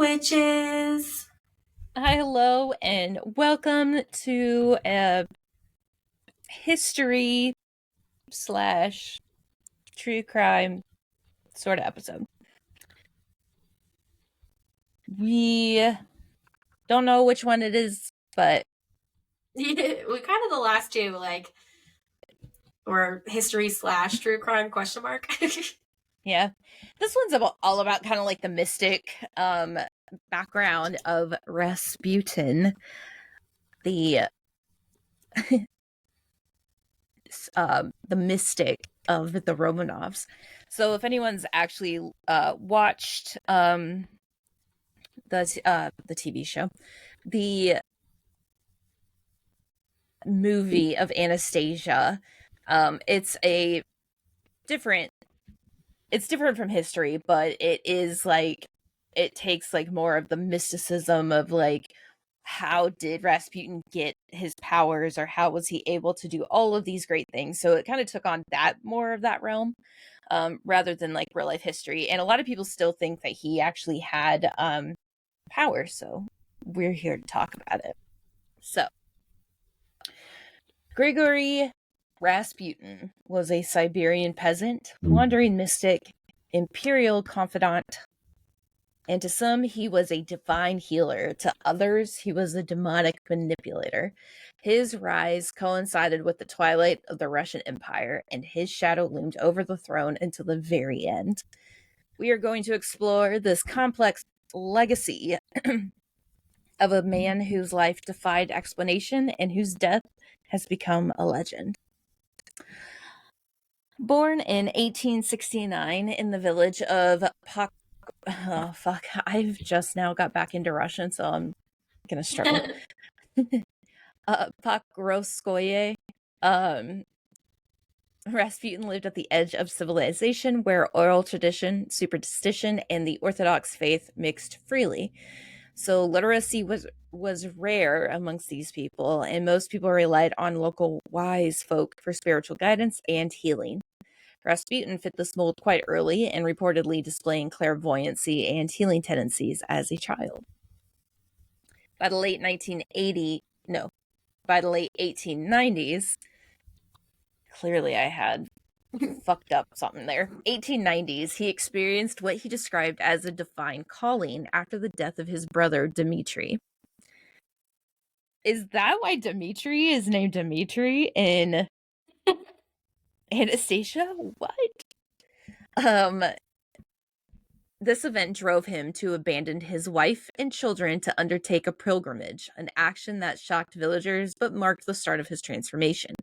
witches! Hi, hello, and welcome to a history slash true crime sort of episode. We don't know which one it is, but We kind of the last two, or history slash true crime question mark. yeah, this one's all about kind of like the mystic background of Rasputin, the the mystic of the Romanovs. So if anyone's actually watched the TV show, the movie of Anastasia, it's a different it's different from history, but it is like it takes like more of the mysticism of like how did Rasputin get his powers, or how was he able to do all of these great things. So it kind of took on that more of that realm, rather than like real life history. And a lot of people still think that he actually had power, so we're here to talk about it. So Grigori Rasputin was a Siberian peasant, wandering mystic, imperial confidant, and to some he was a divine healer. To others he was a demonic manipulator. His rise coincided with the twilight of the Russian Empire, and his shadow loomed over the throne until the very end. We are going to explore this complex legacy of a man whose life defied explanation and whose death has become a legend. Born in 1869 in the village of I've just now got back into Russian, so I'm gonna struggle. Pokrovskoye. Rasputin lived at the edge of civilization, where oral tradition, superstition, and the Orthodox faith mixed freely. So literacy was rare amongst these people, and most people relied on local wise folk for spiritual guidance and healing. Rasputin fit this mold quite early and reportedly displaying clairvoyancy and healing tendencies as a child. By the late 1890s, clearly I had fucked up something there. 1890s, he experienced what he described as a divine calling after the death of his brother Dmitri. Is that why Dmitri is named Dmitri in Anastasia? What? This event drove him to abandon his wife and children to undertake a pilgrimage, an action that shocked villagers but marked the start of his transformation.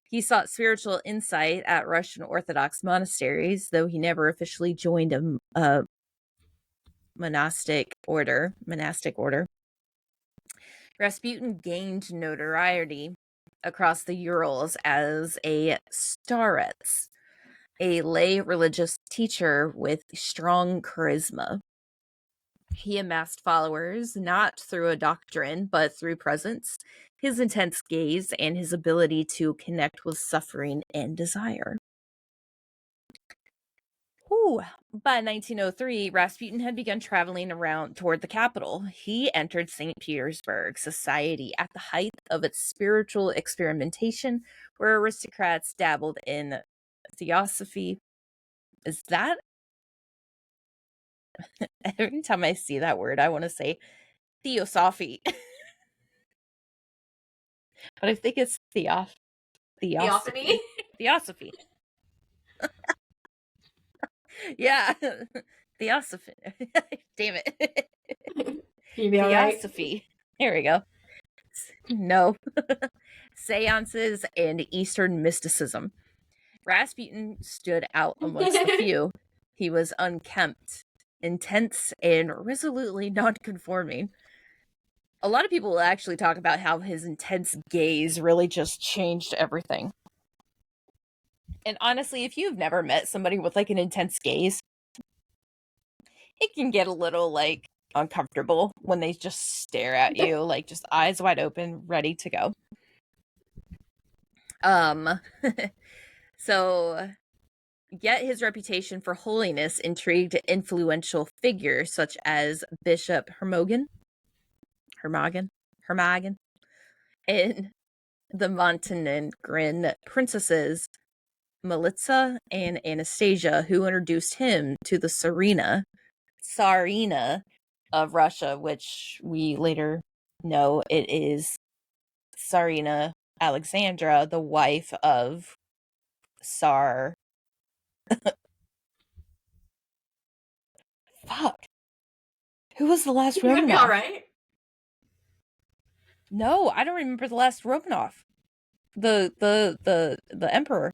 He sought spiritual insight at Russian Orthodox monasteries, though he never officially joined a monastic order. Rasputin gained notoriety across the Urals as a starets, a lay religious teacher with strong charisma. He amassed followers not through a doctrine, but through presence, his intense gaze, and his ability to connect with suffering and desire. By 1903, Rasputin had begun traveling around toward the capital. He entered St. Petersburg society at the height of its spiritual experimentation, where aristocrats dabbled in theosophy. Is that every time I see that word, I want to say theosophy. But I think it's Theophany? theosophy. Yeah. Theosophy. Damn it. You be alright? Theosophy. There we go. No. Seances and Eastern mysticism. Rasputin stood out amongst the few. He was unkempt, intense, and resolutely non-conforming. A lot of people will actually talk about how his intense gaze really just changed everything. And honestly, if you've never met somebody with like an intense gaze, it can get a little like uncomfortable when they just stare at you, like just eyes wide open, ready to go. So Yet his reputation for holiness intrigued influential figures such as Bishop Hermogen, and the Montenegrin princesses Militsa and Anastasia, who introduced him to the Tsarina of Russia, which we later know it is Tsarina Alexandra, the wife of Tsar. Fuck. Who was the last You're gonna be Romanov? all right. No, I don't remember the last Romanov. The emperor.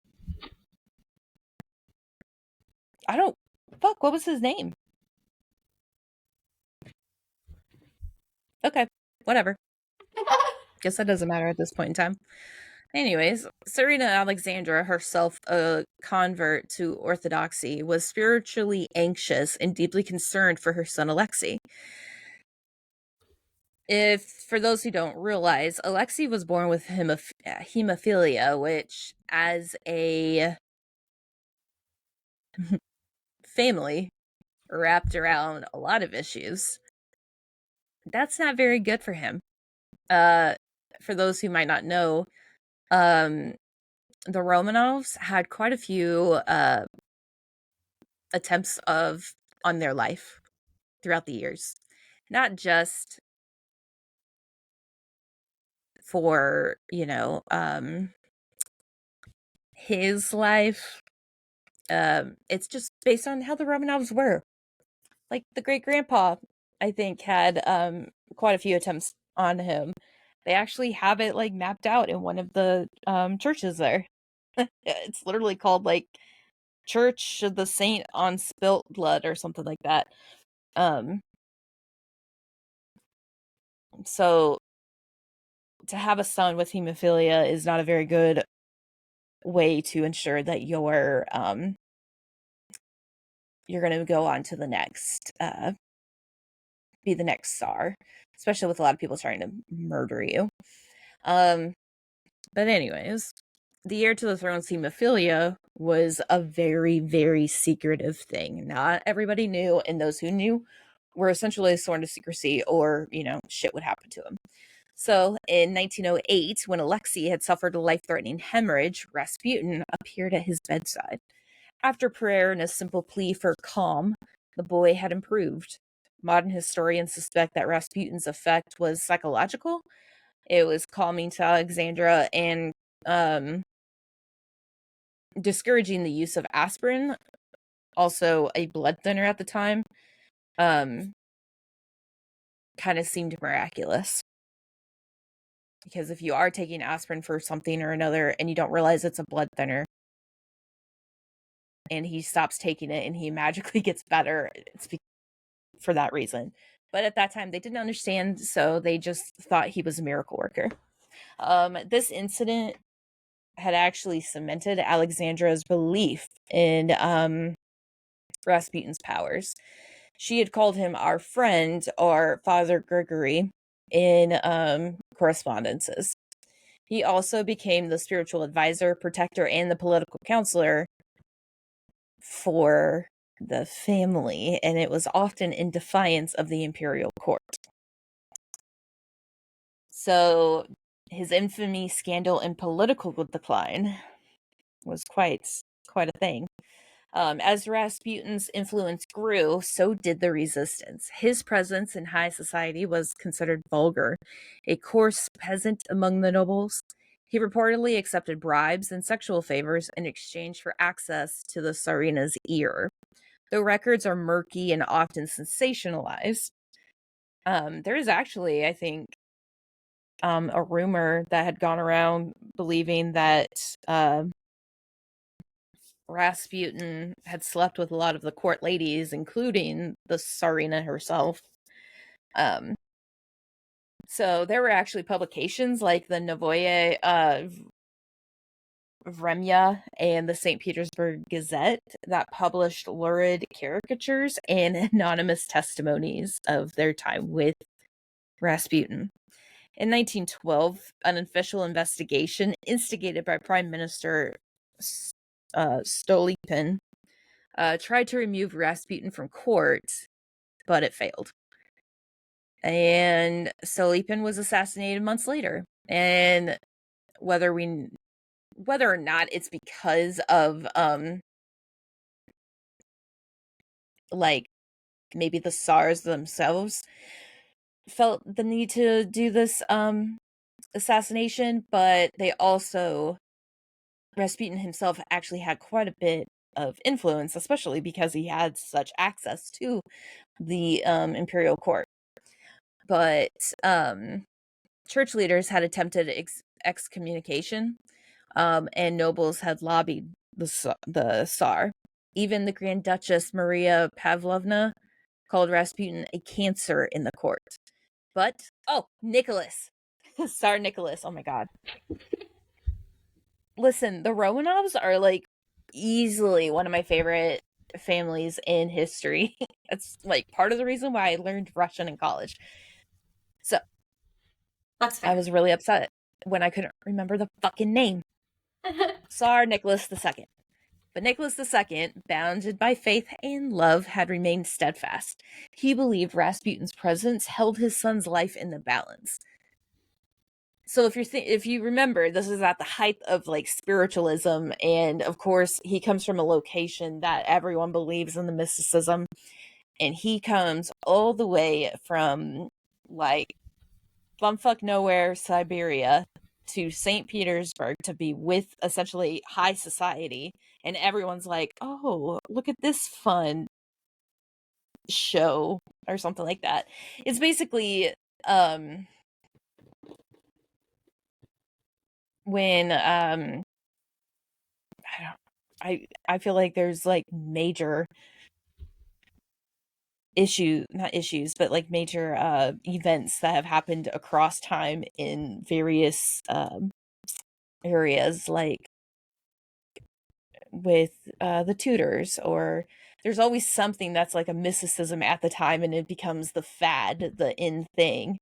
I don't. Fuck. What was his name? Okay, whatever. Guess that doesn't matter at this point in time. Anyways, Serena Alexandra, herself a convert to Orthodoxy, was spiritually anxious and deeply concerned for her son Alexei. If, for those who don't realize, Alexei was born with hemophilia, which, as a family wrapped around a lot of issues, that's not very good for him. For those who might not know, the Romanovs had quite a few attempts on their life throughout the years, not just for his life. It's just based on how the Romanovs were. Like the great grandpa, I think, had quite a few attempts on him. They actually have it like mapped out in one of the churches there. It's literally called like Church of the Saint on Spilt Blood or something like that. So to have a son with hemophilia is not a very good way to ensure that you're going to go on to the next be the next Tsar, especially with a lot of people trying to murder you. But anyways, the heir to the throne's hemophilia was a very, very secretive thing. Not everybody knew, and those who knew were essentially sworn to secrecy, or shit would happen to him. So in 1908, when Alexei had suffered a life-threatening hemorrhage, Rasputin appeared at his bedside. After prayer and a simple plea for calm, the boy had improved. Modern historians suspect that Rasputin's effect was psychological. It was calming to Alexandra and discouraging the use of aspirin, also a blood thinner at the time, kind of seemed miraculous. Because if you are taking aspirin for something or another and you don't realize it's a blood thinner, and he stops taking it and he magically gets better, it's for that reason. But at that time, they didn't understand, so they just thought he was a miracle worker. This incident had actually cemented Alexandra's belief in Rasputin's powers. She had called him our friend, or Father Grigori, in correspondences. He also became the spiritual advisor, protector, and the political counselor for the family, and it was often in defiance of the imperial court. So his infamy, scandal, and political decline was quite a thing. As Rasputin's influence grew, so did the resistance. His presence in high society was considered vulgar, a coarse peasant among the nobles. He reportedly accepted bribes and sexual favors in exchange for access to the Tsarina's ear. Though records are murky and often sensationalized, there is actually, I think, a rumor that had gone around believing that Rasputin had slept with a lot of the court ladies, including the Tsarina herself. So there were actually publications like the Novoye Vremya and the St. Petersburg Gazette that published lurid caricatures and anonymous testimonies of their time with Rasputin. In 1912, an official investigation instigated by Prime Minister Stolypin tried to remove Rasputin from court, but it failed. And Stolypin was assassinated months later. And whether or not it's because of like maybe the Tsars themselves felt the need to do this assassination, but they also, Rasputin himself actually had quite a bit of influence, especially because he had such access to the imperial court. But church leaders had attempted excommunication, and nobles had lobbied the Tsar. Even the Grand Duchess Maria Pavlovna called Rasputin a cancer in the court. But, Nicholas. Tsar Nicholas, oh my god. Listen, the Romanovs are like easily one of my favorite families in history. That's like part of the reason why I learned Russian in college. So, that's fair. I was really upset when I couldn't remember the fucking name. Tsar Nicholas II. But Nicholas II, bounded by faith and love, had remained steadfast. He believed Rasputin's presence held his son's life in the balance. So if you remember, this is at the height of like spiritualism, and of course he comes from a location that everyone believes in the mysticism, and he comes all the way from like bumfuck nowhere Siberia to St. Petersburg to be with essentially high society, and everyone's like, oh, look at this fun show or something like that. It's basically when I feel like there's like major not issues, but like major events that have happened across time in various areas, like with the Tudors, or there's always something that's like a mysticism at the time and it becomes the fad, the in thing,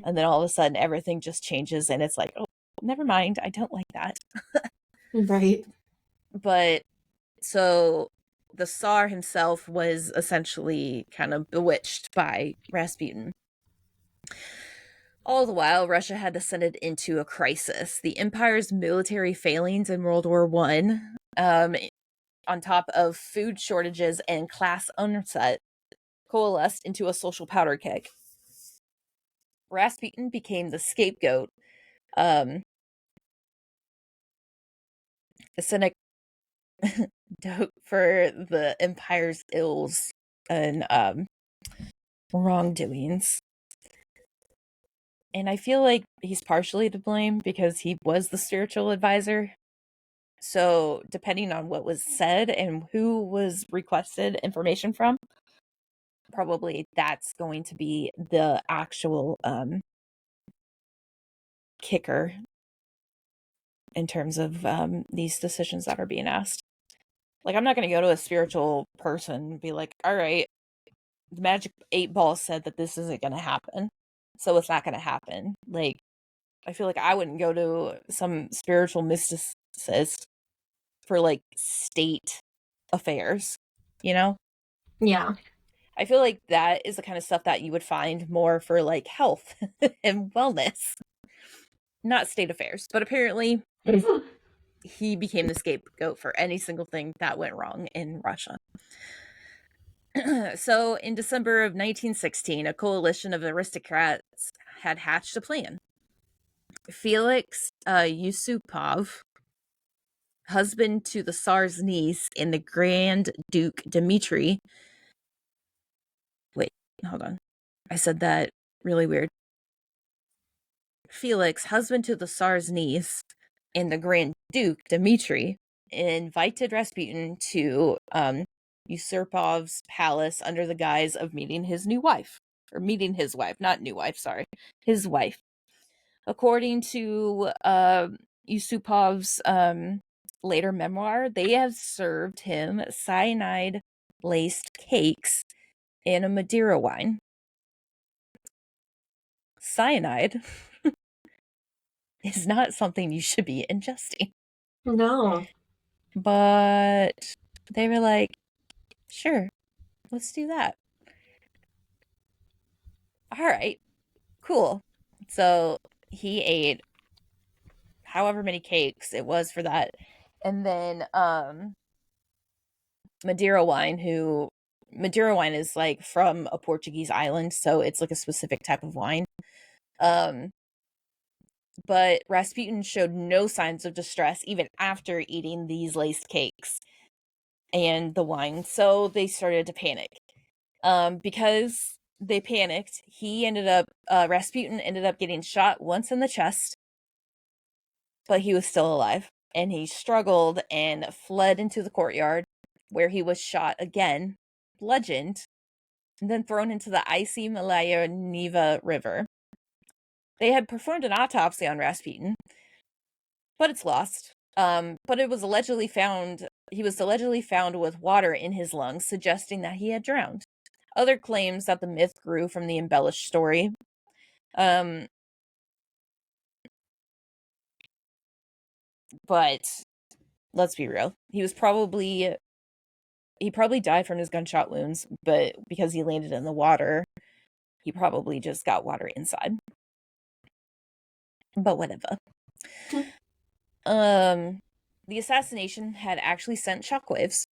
and then all of a sudden everything just changes and it's like, oh, never mind, I don't like that. Right. But so the Tsar himself was essentially kind of bewitched by Rasputin. All the while, Russia had descended into a crisis. The empire's military failings in World War One, on top of food shortages and class unset, coalesced into a social powder keg. Rasputin became the scapegoat, a cynic for the empire's ills and wrongdoings. And I feel like he's partially to blame because he was the spiritual advisor. So, depending on what was said and who was requested information from, probably that's going to be the actual kicker in terms of these decisions that are being asked. Like, I'm not going to go to a spiritual person and be like, all right, the magic 8 ball said that this isn't going to happen, so it's not going to happen. Like, I feel like I wouldn't go to some spiritual mysticist for like state affairs, you know? Yeah. I feel like that is the kind of stuff that you would find more for like health and wellness, not state affairs. But apparently, he became the scapegoat for any single thing that went wrong in Russia. So, in December of 1916, a coalition of aristocrats had hatched a plan. Felix Yusupov, husband to the Tsar's niece, and the Grand Duke Dmitri. Wait, hold on. I said that really weird. Felix, husband to the Tsar's niece, and the Grand Duke Dmitri invited Rasputin to Yusupov's palace under the guise of meeting his wife, not new wife, sorry, his wife. According to Yusupov's later memoir, they have served him cyanide-laced cakes and a Madeira wine. Cyanide is not something you should be ingesting. No. But they were like, Sure, let's do that. All right, cool. So he ate however many cakes it was for that. And then Madeira wine is like from a Portuguese island, so it's like a specific type of wine. Um but Rasputin showed no signs of distress even after eating these laced cakes and the wine, so they started to panic. Because they panicked, Rasputin ended up getting shot once in the chest, but he was still alive. And he struggled and fled into the courtyard, where he was shot again, bludgeoned, and then thrown into the icy Malaya Neva River. They had performed an autopsy on Rasputin, but it's lost. But it was allegedly found he was allegedly found with water in his lungs, suggesting that he had drowned. Other claims that the myth grew from the embellished story. But let's be real. He probably died from his gunshot wounds, but because he landed in the water, he probably just got water inside. But whatever. The assassination had actually sent shockwaves.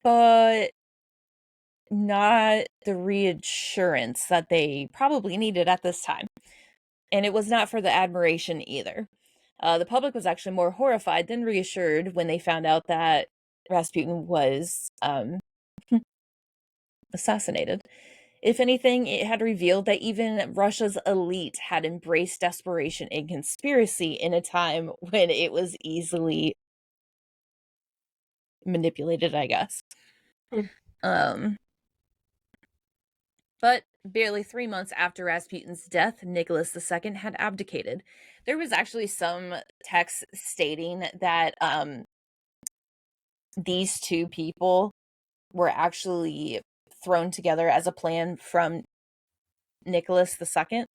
But not the reassurance that they probably needed at this time. And it was not for the admiration either. The public was actually more horrified than reassured when they found out that Rasputin was assassinated. If anything, it had revealed that even Russia's elite had embraced desperation and conspiracy in a time when it was easily manipulated, I guess. But barely 3 months after Rasputin's death, Nicholas II had abdicated. There was actually some text stating that these two people were actually thrown together as a plan from Nicholas II.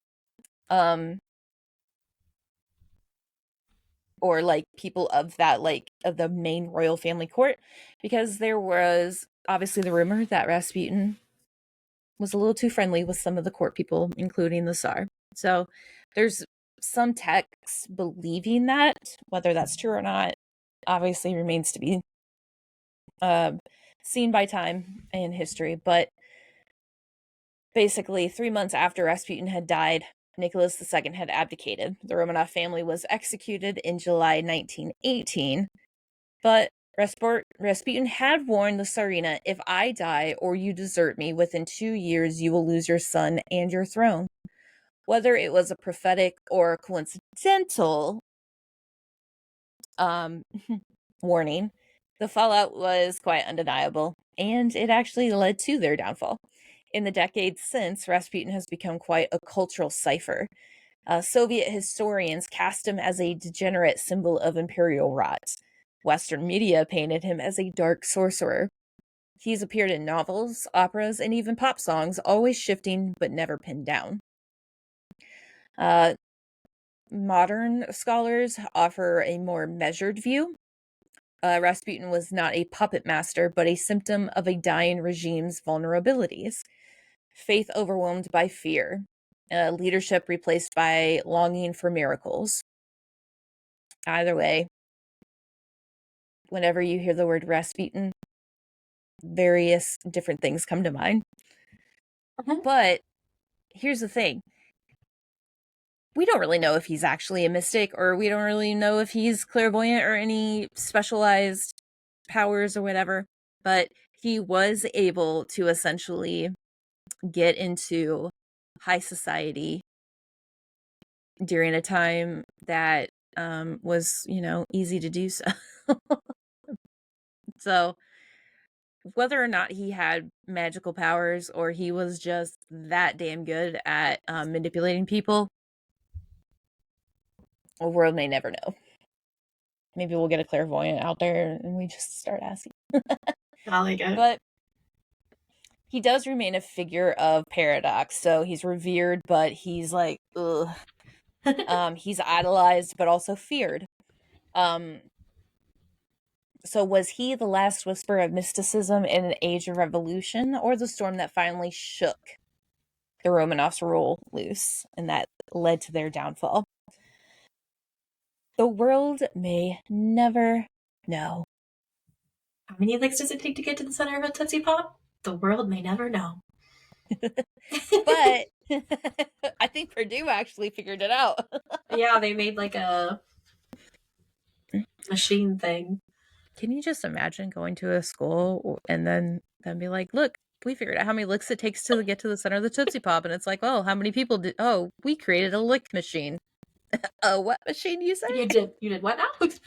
Or like people of that, like of the main royal family court, because there was obviously the rumor that Rasputin was a little too friendly with some of the court people, including the Tsar. So there's some texts believing that. Whether that's true or not obviously remains to be seen by time and history. But basically, 3 months after Rasputin had died, Nicholas II had abdicated. The Romanov family was executed in July 1918, but Rasputin had warned the Tsarina, "If I die or you desert me, within 2 years you will lose your son and your throne." Whether it was a prophetic or coincidental warning, the fallout was quite undeniable, and it actually led to their downfall. In the decades since, Rasputin has become quite a cultural cipher. Soviet historians cast him as a degenerate symbol of imperial rot. Western media painted him as a dark sorcerer. He's appeared in novels, operas, and even pop songs, always shifting but never pinned down. Modern scholars offer a more measured view. Rasputin was not a puppet master, but a symptom of a dying regime's vulnerabilities. Faith overwhelmed by fear. Leadership replaced by longing for miracles. Either way, whenever you hear the word Rasputin, various different things come to mind. But here's the thing. We don't really know if he's actually a mystic, or we don't really know if he's clairvoyant or any specialized powers or whatever. But he was able to essentially get into high society during a time that was, easy to do so. So whether or not he had magical powers or he was just that damn good at manipulating people, the world may never know. Maybe we'll get a clairvoyant out there and we just start asking. I like it. But he does remain a figure of paradox. So he's revered, but he's like, ugh. He's idolized, but also feared. So was he the last whisper of mysticism in an age of revolution, or the storm that finally shook the Romanovs' rule loose and that led to their downfall? The world may never know. How many licks does it take to get to the center of a Tootsie Pop? The world may never know. But I think Purdue actually figured it out. Yeah, they made like a machine thing. Can you just imagine going to a school and then be like, look, we figured out how many licks it takes to get to the center of the Tootsie Pop. And it's like, oh, how many people did? Oh, we created a lick machine. What machine you say? You did what now? What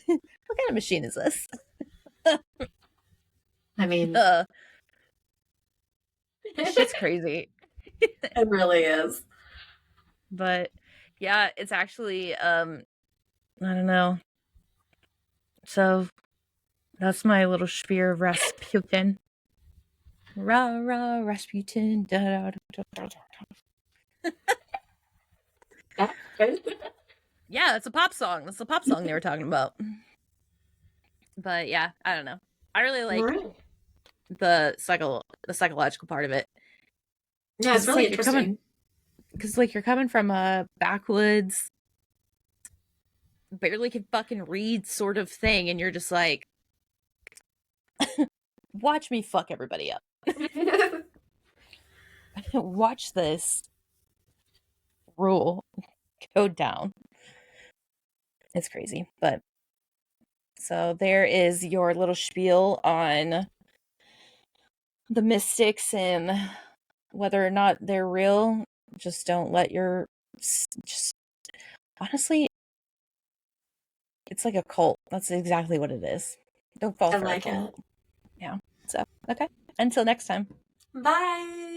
kind of machine is this? I mean, shit's crazy. It really is. But yeah, it's actually, I don't know. So that's my little spear of Rasputin. Rah, rah, Rasputin. Da, da, da, da, da. Yeah, it's a pop song. That's the pop song they were talking about. But yeah, I don't know. I really like the psychological part of it. Yeah, it's really interesting. Because like you're coming from a backwoods, barely can fucking read sort of thing, and you're just like, watch me fuck everybody up. Watch this rule go down. It's crazy. But so there is your little spiel on the mystics and whether or not they're real. Just don't let your, just honestly, it's like a cult. That's exactly what it is. Don't fall for a cult. Yeah. So, okay. Until next time. Bye.